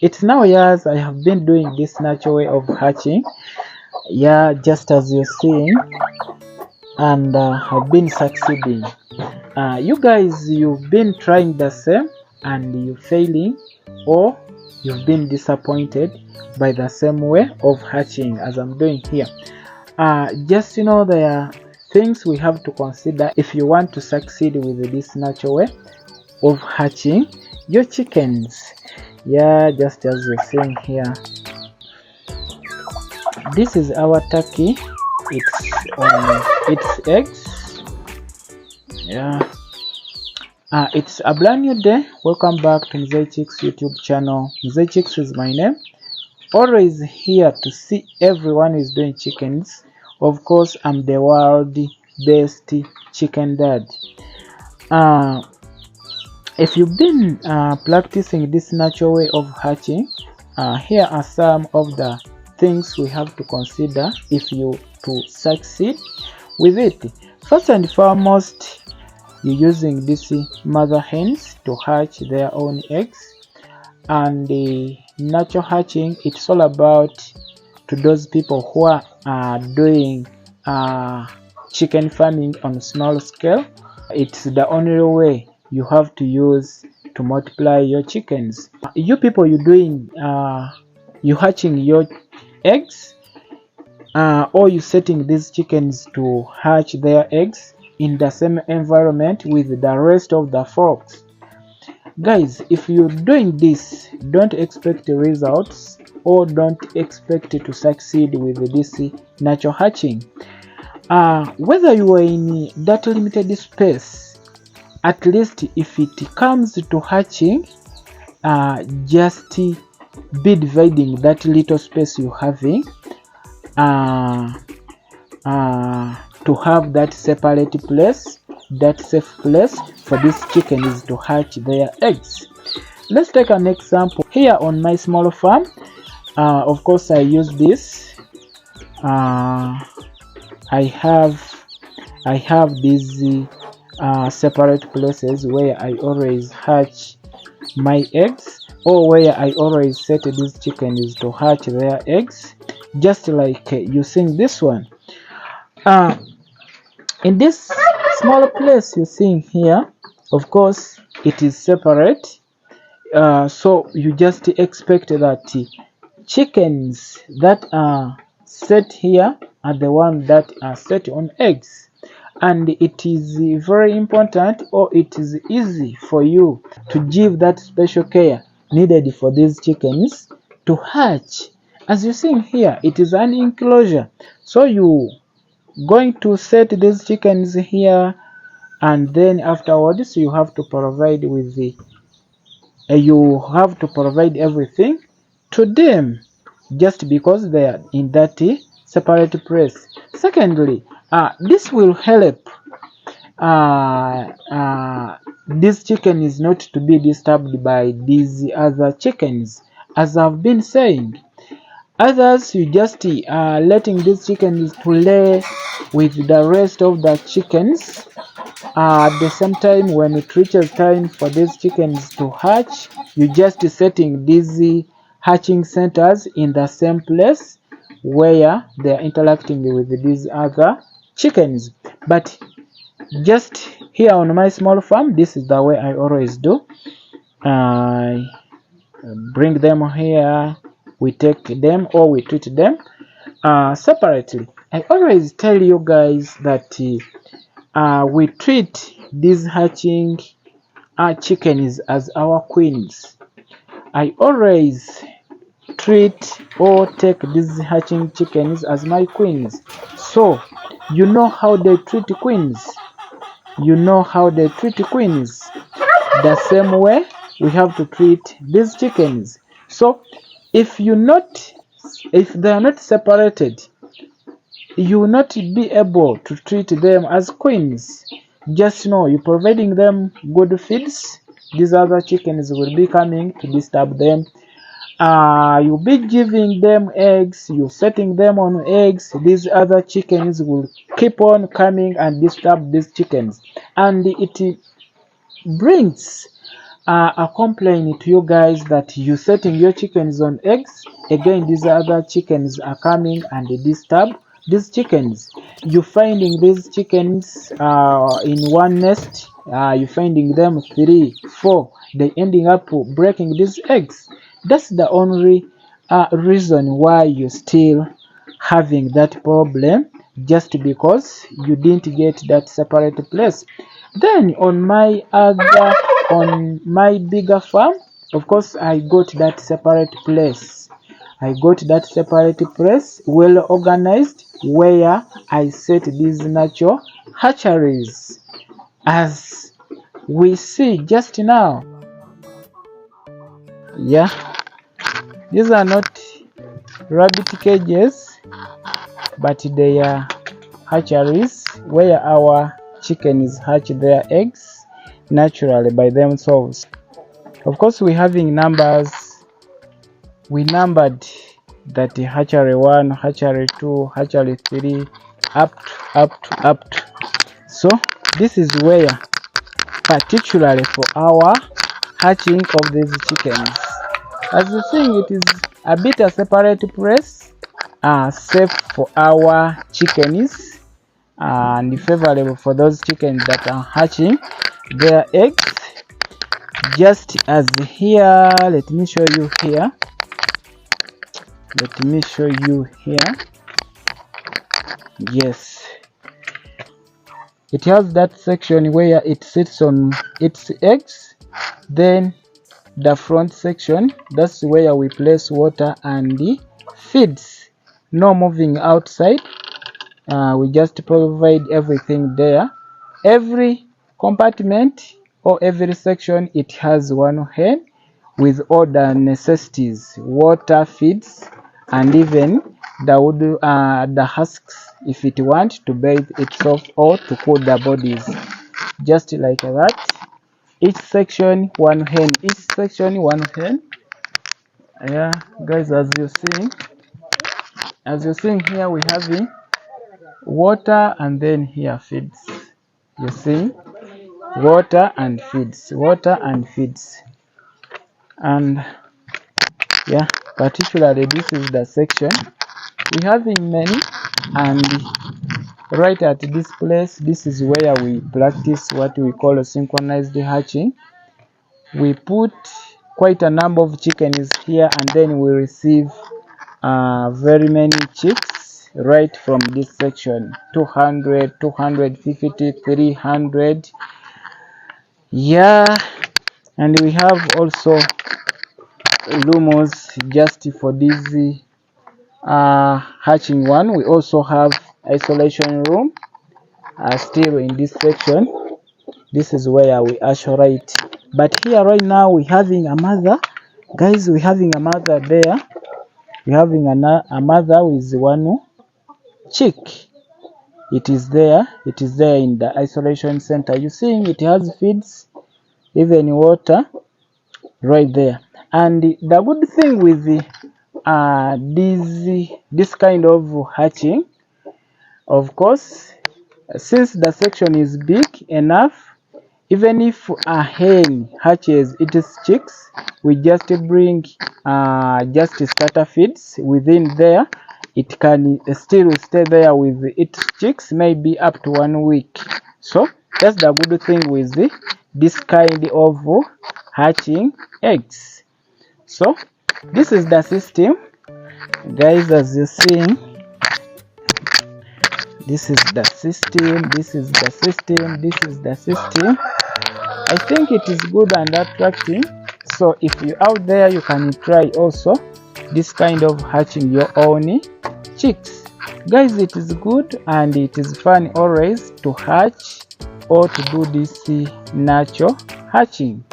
It's now years I have been doing this natural way of hatching. Yeah, just as you're seeing, and have been succeeding. You guys, you've been trying the same and you failing, or you've been disappointed by the same way of hatching as I'm doing here. Just there are things we have to consider if you want to succeed with this natural way of hatching your chickens. Yeah, just as you're seeing here, this is our turkey. It's on its eggs. Yeah. It's a brand new day. Welcome back to Mzee Chicks YouTube channel. Mzee Chicks is my name. Always here to see everyone is doing chickens. Of course, I'm the world best chicken dad. If you've been practicing this natural way of hatching, here are some of the things we have to consider if you to succeed with it. First and foremost, you're using these mother hens to hatch their own eggs. And the natural hatching, it's all about to those people who are doing chicken farming on a small scale. It's the only way you have to use to multiply your chickens. You people, you're doing you hatching your eggs, or you setting these chickens to hatch their eggs in the same environment with the rest of the flocks. Guys, if you're doing this, don't expect results or don't expect to succeed with this natural hatching. Whether you are in that limited space, at least if it comes to hatching, just be dividing that little space you're having to have that separate place, that safe place for these chickens to hatch their eggs. Let's take an example here on my small farm. Of course, I use this. I have these separate places where I always hatch my eggs, or where I always set these chickens to hatch their eggs, just like you seeing this one. In this small place you're seeing here, of course it is separate, so you just expect that chickens that are set here are the ones that are set on eggs. And it is very important, or it is easy for you to give that special care needed for these chickens to hatch. As you see here, it is an enclosure, so you going to set these chickens here, and then afterwards you have to provide with the you have to provide everything to them, just because they are in that separate place. Secondly, this will help this chicken is not to be disturbed by these other chickens. As I've been saying, others you just letting these chickens to lay with the rest of the chickens. At the same time, when it reaches time for these chickens to hatch, you just setting these hatching centers in the same place where they are interacting with these other chickens. But just here on my small farm, this is the way I always do. I bring them here, we take them or we treat them separately. I always tell you guys that we treat these hatching chickens as our queens. I always treat or take these hatching chickens as my queens. So you know how they treat queens. You know how they treat queens. The same way we have to treat these chickens. So if they are not separated, you will not be able to treat them as queens. Just know you're providing them good feeds. These other chickens will be coming to disturb them. You'll be giving them eggs, you're setting them on eggs. These other chickens will keep on coming and disturb these chickens, and it brings a complaint to you guys that you setting your chickens on eggs. Again, these other chickens are coming and they disturb these chickens. You finding these chickens in one nest, you finding them 3, 4, they ending up breaking these eggs. That's the only reason why you still having that problem, just because you didn't get that separate place. Then on my bigger farm, of course, I got that separate place. I got that separate place, well organized, where I set these natural hatcheries, as we see just now. Yeah, these are not rabbit cages, but they are hatcheries where our chickens hatch their eggs naturally by themselves. Of course, we're having numbers. We numbered that hatchery 1, hatchery 2, hatchery 3, up to. So this is where, particularly for our hatching of these chickens, as you see, it is a bit a separate place, safe for our chickens and favorable for those chickens that are hatching their eggs. Just as here, let me show you here. Yes, it has that section where it sits on its eggs. Then the front section, that's where we place water and the feeds. No moving outside. We just provide everything there. Every compartment or every section, it has one hen with all the necessities: water, feeds, and even the husks if it wants to bathe itself or to cool the bodies, just like that. Each section one hen. Yeah, guys, as you're seeing here, we having water and then here feeds. You see, water and feeds, and yeah, particularly this is the section we having many. And right at this place, this is where we practice what we call a synchronized hatching. We put quite a number of chickens here, and then we receive very many chicks right from this section: 200, 250, 300. Yeah, and we have also lumos just for this hatching one. We also have isolation room still in this section. This is where we isolate. But here right now we having a mother, guys. We having a mother there. We having a mother with one chick. It is there in the isolation center. You see, it has feeds, even water right there. And the good thing with this kind of hatching, of course, since the section is big enough, even if a hen hatches its chicks, we just bring just starter feeds within there. It can still stay there with its chicks, maybe up to 1 week. So that's the good thing with this kind of hatching eggs. So this is the system, guys. As you're seeing, this is the system. I think it is good and attractive. So if you're out there, you can try also this kind of hatching your own chicks, guys. It is good and it is fun always to hatch or to do this natural hatching.